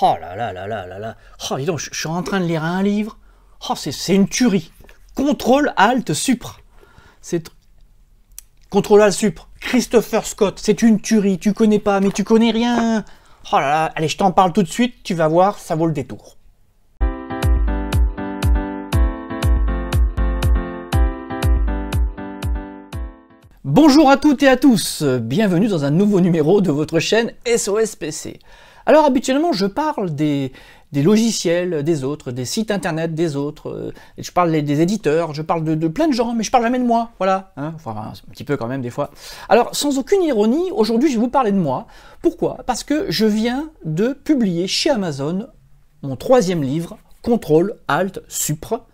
Oh là là là là là là. Oh, dis donc, je suis en train de lire un livre. Oh, c'est une tuerie. Contrôle Alt Supra. C'est Contrôle Alt Supra. Christopher Scott. C'est une tuerie. Tu connais pas, mais tu connais rien. Oh là là. Allez, je t'en parle tout de suite. Tu vas voir, ça vaut le détour. Bonjour à toutes et à tous, bienvenue dans un nouveau numéro de votre chaîne SOS PC. Alors habituellement je parle des logiciels des autres, des sites internet des autres, je parle des éditeurs, je parle de plein de gens, mais je parle jamais de moi, voilà, hein, enfin un petit peu quand même des fois. Alors sans aucune ironie, aujourd'hui je vais vous parler de moi. Pourquoi? Parce que je viens de publier chez Amazon mon troisième livre, Contrôle Alt Supra.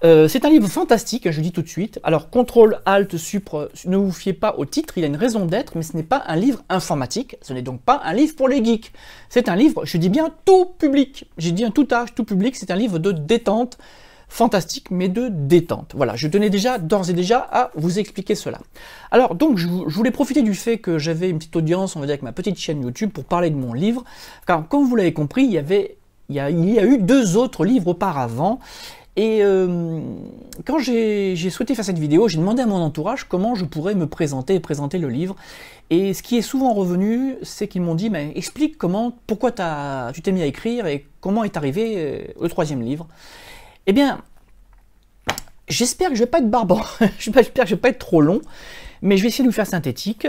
C'est un livre fantastique, je le dis tout de suite. Alors, Contrôle Alt Supra, ne vous fiez pas au titre, il a une raison d'être, mais ce n'est pas un livre informatique, ce n'est donc pas un livre pour les geeks. C'est un livre, je dis bien tout public, j'ai dit un tout âge, tout public, c'est un livre de détente, fantastique, mais de détente. Voilà, je tenais déjà, d'ores et déjà, à vous expliquer cela. Alors, donc, je voulais profiter du fait que j'avais une petite audience, on va dire, avec ma petite chaîne YouTube, pour parler de mon livre, car, comme vous l'avez compris, il y a eu 2 autres livres auparavant. Et quand j'ai souhaité faire cette vidéo, j'ai demandé à mon entourage comment je pourrais me présenter et présenter le livre. Et ce qui est souvent revenu, c'est qu'ils m'ont dit, mais explique pourquoi tu t'es mis à écrire et comment est arrivé le troisième livre. Eh bien, j'espère que je vais pas être barbant, j'espère que je vais pas être trop long. Mais je vais essayer de vous faire synthétique.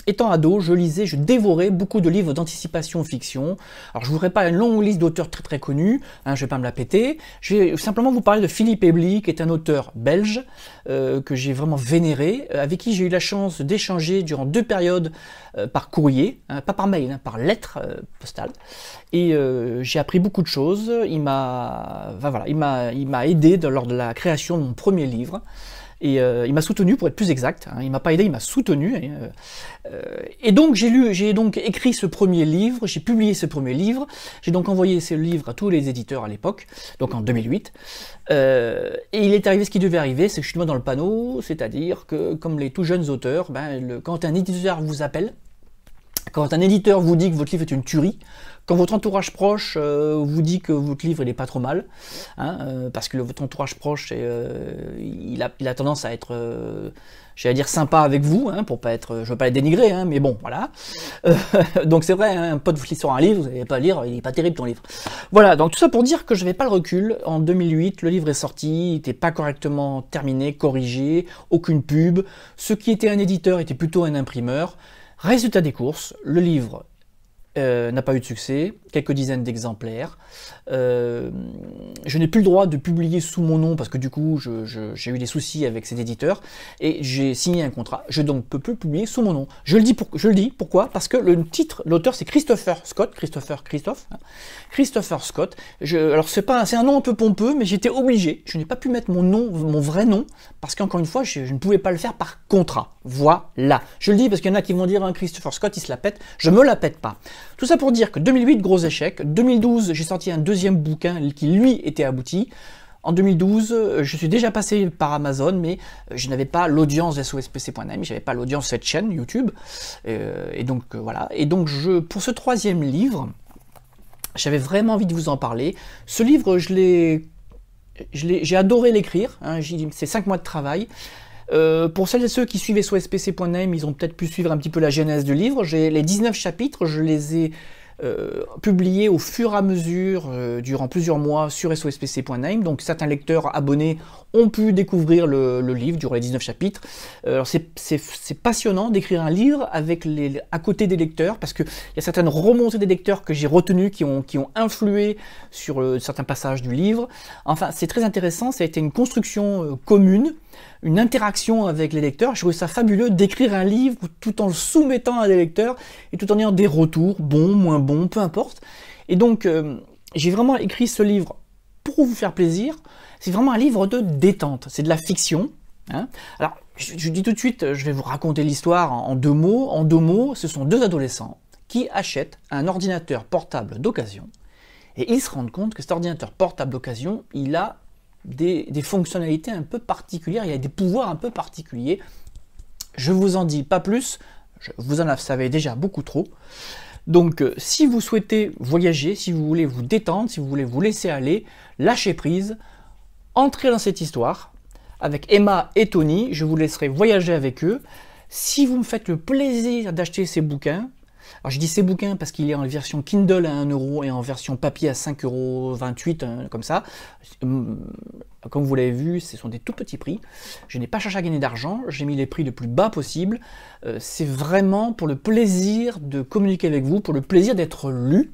Étant ado, je dévorais beaucoup de livres d'anticipation fiction. Alors je ne vous ferai pas une longue liste d'auteurs très très connus, hein, je ne vais pas me la péter. Je vais simplement vous parler de Philippe Ebli, qui est un auteur belge, que j'ai vraiment vénéré, avec qui j'ai eu la chance d'échanger durant 2 périodes par courrier, hein, pas par mail, hein, par lettre postale. Et j'ai appris beaucoup de choses. Il m'a aidé lors de la création de mon premier livre. Et il m'a soutenu, pour être plus exact, hein, il m'a pas aidé, il m'a soutenu. Et donc j'ai donc écrit ce premier livre, j'ai publié ce premier livre, j'ai donc envoyé ce livre à tous les éditeurs à l'époque, donc en 2008. Et il est arrivé ce qui devait arriver, c'est que je suis tombé dans le panneau, c'est-à-dire que comme les tout jeunes auteurs, quand un éditeur vous appelle, quand un éditeur vous dit que votre livre est une tuerie, quand votre entourage proche vous dit que votre livre n'est pas trop mal, hein, parce que votre entourage proche, il a tendance à être, j'allais dire sympa avec vous, hein, pour pas être, je veux pas être dénigré, hein, mais bon, voilà. Donc c'est vrai, hein, un pote vous lit sur un livre, vous n'allez pas lire, il est pas terrible ton livre. Voilà, donc tout ça pour dire que je n'avais pas le recul. En 2008, le livre est sorti, il n'était pas correctement terminé, corrigé, aucune pub. Ce qui était un éditeur était plutôt un imprimeur. Résultat des courses, le livre n'a pas eu de succès, quelques dizaines d'exemplaires. Je n'ai plus le droit de publier sous mon nom parce que du coup j'ai eu des soucis avec cet éditeur et j'ai signé un contrat. Je donc peux plus publier sous mon nom. Je le dis pourquoi? Parce que le titre, l'auteur c'est Christopher Scott, Christopher Scott. Alors c'est un nom un peu pompeux, mais j'étais obligé. Je n'ai pas pu mettre mon vrai nom parce qu'encore une fois je ne pouvais pas le faire par contrat. Voilà. Je le dis parce qu'il y en a qui vont dire Christopher Scott il se la pète. Je me la pète pas. Tout ça pour dire que 2008, gros échec. 2012, j'ai sorti un deuxième bouquin qui, lui, était abouti. En 2012, je suis déjà passé par Amazon, mais je n'avais pas l'audience SOSPC.net, je n'avais pas l'audience de cette chaîne YouTube. Et donc, voilà. Et donc, pour ce troisième livre, j'avais vraiment envie de vous en parler. Ce livre, j'ai adoré l'écrire. Hein, c'est 5 mois de travail. Pour celles et ceux qui suivent SOSPC.net, ils ont peut-être pu suivre un petit peu la genèse du livre. Les 19 chapitres, je les ai publiés au fur et à mesure durant plusieurs mois sur SOSPC.net. Donc certains lecteurs abonnés ont pu découvrir le livre durant les 19 chapitres. Alors c'est passionnant d'écrire un livre à côté des lecteurs, parce qu'il y a certaines remontées des lecteurs que j'ai retenues qui ont influé sur certains passages du livre. Enfin, c'est très intéressant, ça a été une construction commune, une interaction avec les lecteurs. Je trouvais ça fabuleux d'écrire un livre tout en le soumettant à des lecteurs et tout en ayant des retours, bons, moins bons, peu importe. Et donc, j'ai vraiment écrit ce livre pour vous faire plaisir. C'est vraiment un livre de détente, c'est de la fiction. Hein. Alors, je dis tout de suite, je vais vous raconter l'histoire en 2 mots. En 2 mots, ce sont 2 adolescents qui achètent un ordinateur portable d'occasion et ils se rendent compte que cet ordinateur portable d'occasion, il a des fonctionnalités un peu particulières, il y a des pouvoirs un peu particuliers. Je vous en dis pas plus, vous en savez déjà beaucoup trop. Donc si vous souhaitez voyager, si vous voulez vous détendre, si vous voulez vous laisser aller, lâcher prise, entrez dans cette histoire. Avec Emma et Tony, je vous laisserai voyager avec eux. Si vous me faites le plaisir d'acheter ces bouquins, alors je dis ces bouquins parce qu'il est en version Kindle à 1 € et en version papier à 5,28 €, comme ça. Comme vous l'avez vu, ce sont des tout petits prix. Je n'ai pas cherché à gagner d'argent, j'ai mis les prix le plus bas possible. C'est vraiment pour le plaisir de communiquer avec vous, pour le plaisir d'être lu.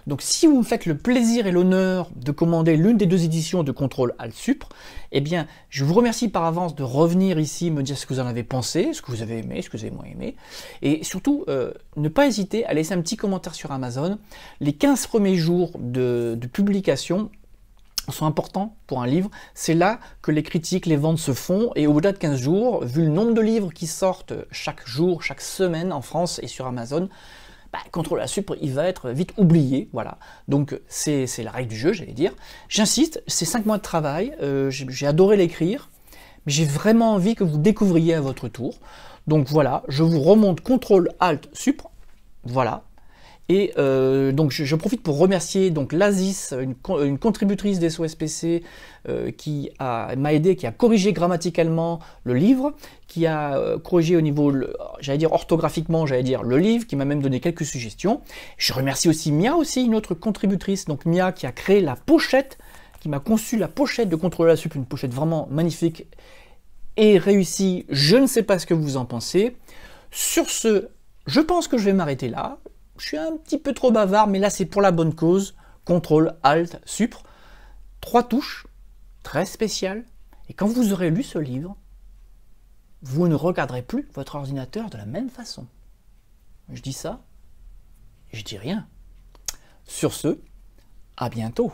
Donc si vous me faites le plaisir et l'honneur de commander l'une des 2 éditions de Contrôle Alt Supr, eh bien je vous remercie par avance de revenir ici, me dire ce que vous en avez pensé, ce que vous avez aimé, ce que vous avez moins aimé. Et surtout, ne pas hésiter à laisser un petit commentaire sur Amazon. Les 15 premiers jours de publication sont importants pour un livre. C'est là que les critiques, les ventes se font. Et au-delà de 15 jours, vu le nombre de livres qui sortent chaque jour, chaque semaine en France et sur Amazon, Contrôle Alt Supr, il va être vite oublié, voilà. Donc c'est la règle du jeu, j'allais dire. J'insiste, c'est 5 mois de travail, j'ai adoré l'écrire, mais j'ai vraiment envie que vous découvriez à votre tour. Donc voilà, je vous remonte Contrôle Alt Supr, voilà. Et donc je profite pour remercier donc Lazis, une contributrice des SOSPC qui m'a aidé, qui a corrigé grammaticalement le livre, qui a corrigé au niveau, j'allais dire orthographiquement, j'allais dire le livre, qui m'a même donné quelques suggestions. Je remercie aussi Mia, une autre contributrice, donc Mia qui a créé la pochette, qui m'a conçu la pochette de Contrôle Alt Supr, une pochette vraiment magnifique et réussie. Je ne sais pas ce que vous en pensez. Sur ce, je pense que je vais m'arrêter là. Je suis un petit peu trop bavard, mais là c'est pour la bonne cause. Contrôle Alt Supr, 3 touches, très spéciales. Et quand vous aurez lu ce livre, vous ne regarderez plus votre ordinateur de la même façon. Je dis ça, et je dis rien. Sur ce, à bientôt.